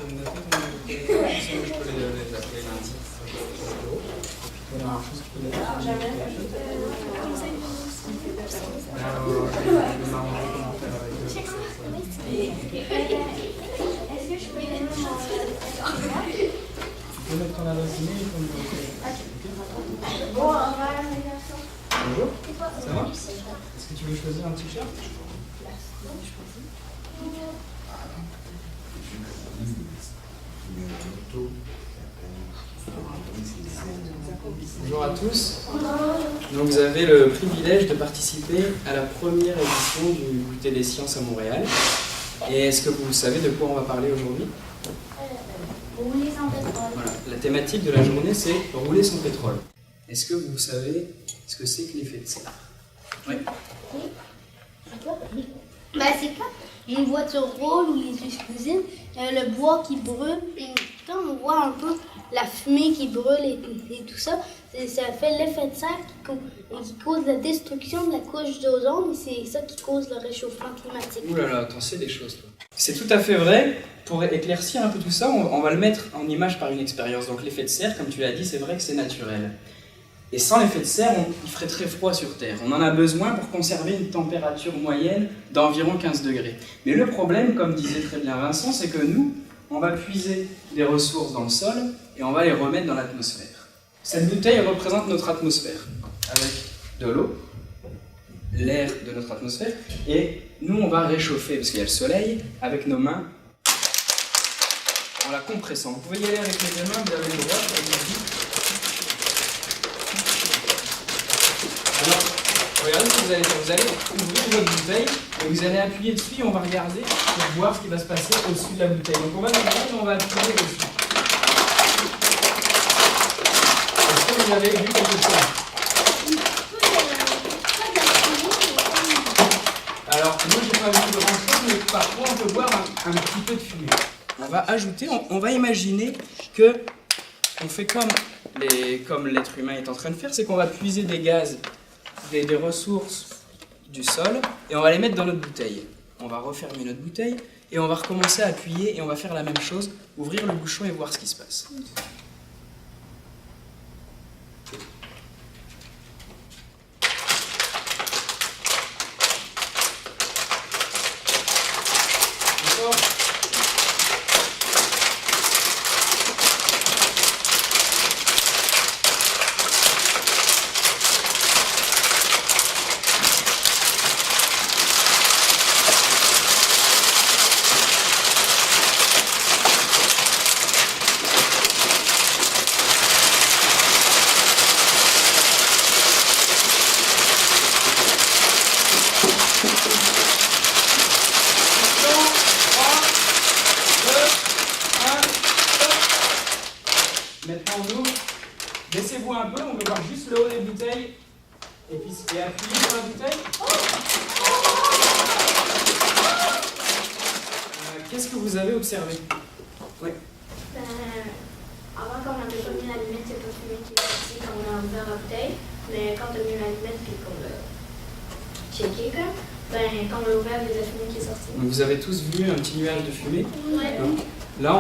peux me noter ton numéro de téléphone, sinon je peux les appeler lundi. Et puis toi, la même chose, tu peux noter ton numéro de téléphone. Alors, je vais m'arranger comment faire avec eux. Est-ce que je peux mettre mon Tu peux mettre ton adresse email et ton numéro de téléphone. Bon, on va à la garçon. Bonjour, ça va? Est-ce que tu veux choisir un t-shirt? Bonjour à tous. Donc vous avez le privilège de participer à la première édition du Goûter des sciences à Montréal. Et est-ce que vous savez de quoi on va parler aujourd'hui? Rouler sans pétrole. Voilà, la thématique de la journée c'est rouler sans pétrole. Est-ce que vous savez ce que c'est que l'effet de serre? Oui. C'est quoi? Ben, c'est quand une voiture roule ou les usines, le bois qui brûle, et quand on voit un peu la fumée qui brûle et tout ça, ça fait l'effet de serre qui cause la destruction de la couche d'ozone et c'est ça qui cause le réchauffement climatique. Ouh là là, t'en sais des choses toi. C'est tout à fait vrai. Pour éclaircir un peu tout ça, on va le mettre en image par une expérience. Donc l'effet de serre, comme tu l'as dit, c'est vrai que c'est naturel. Et sans l'effet de serre, il ferait très froid sur Terre. On en a besoin pour conserver une température moyenne d'environ 15 degrés. Mais le problème, comme disait très bien Vincent, c'est que nous, on va puiser des ressources dans le sol et on va les remettre dans l'atmosphère. Cette bouteille représente notre atmosphère, avec de l'eau, l'air de notre atmosphère, et nous, on va réchauffer, parce qu'il y a le soleil, avec nos mains, en la compressant. Vous pouvez y aller avec les deux mains, vous avez le droit, alors, regardez ce que vous allez faire. Vous allez ouvrir votre bouteille et vous allez appuyer dessus et on va regarder pour voir ce qui va se passer au-dessus de la bouteille. Donc on va regarder et on va appuyer dessus. Est-ce que vous avez vu quelque chose? Alors, moi j'ai pas vu grand-chose, mais parfois on peut voir un petit peu de fumée. On va ajouter, on va imaginer que on fait comme l'être humain est en train de faire, c'est qu'on va puiser des gaz, des ressources du sol, et on va les mettre dans notre bouteille. On va refermer notre bouteille, et on va recommencer à appuyer, et on va faire la même chose, ouvrir le bouchon et voir ce qui se passe. D'accord ? Maintenant, on ouvre. Laissez-vous un peu, on veut voir juste le haut des bouteilles. Et puis appuyez sur la bouteille. Qu'est-ce que vous avez observé? Oui. Avant, quand on n'avait pas mis l'allumette, c'est pas fumé qui est sorti quand on a ouvert la bouteille. Mais quand on a mis l'allumette et qu'on l'a checké, quand on l'a ouvert, il y a de la fumée qui est sortie. Donc vous avez tous vu un petit nuage de fumée? Ouais. Là,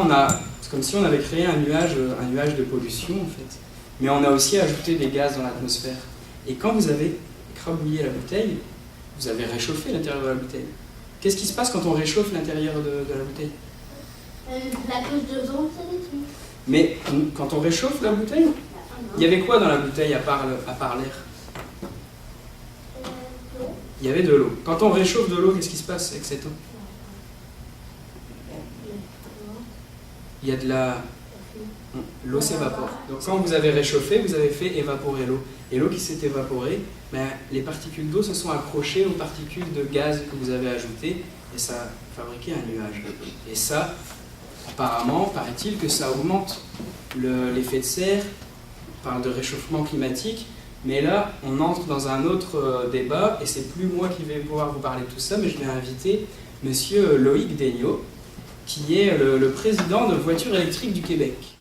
c'est comme si on avait créé un nuage de pollution en fait. Mais on a aussi ajouté des gaz dans l'atmosphère. Et quand vous avez écrabouillé la bouteille, vous avez réchauffé l'intérieur de la bouteille. Qu'est-ce qui se passe quand on réchauffe l'intérieur de la bouteille? La couche d'ozone, ça détruit. Mais quand on réchauffe la bouteille, il y avait quoi dans la bouteille à part l'air? Il y avait de l'eau. Quand on réchauffe de l'eau, qu'est-ce qui se passe avec cette eau? Il y a de la... L'eau s'évapore. Donc quand vous avez réchauffé, vous avez fait évaporer l'eau. Et l'eau qui s'est évaporée, les particules d'eau se sont accrochées aux particules de gaz que vous avez ajoutées et ça a fabriqué un nuage. Et ça, apparemment, paraît-il que ça augmente l'effet de serre. On parle de réchauffement climatique, mais là, on entre dans un autre débat et c'est plus moi qui vais pouvoir vous parler de tout ça, mais je vais inviter monsieur Loïc Daigneault, qui est le président de Voitures électriques du Québec.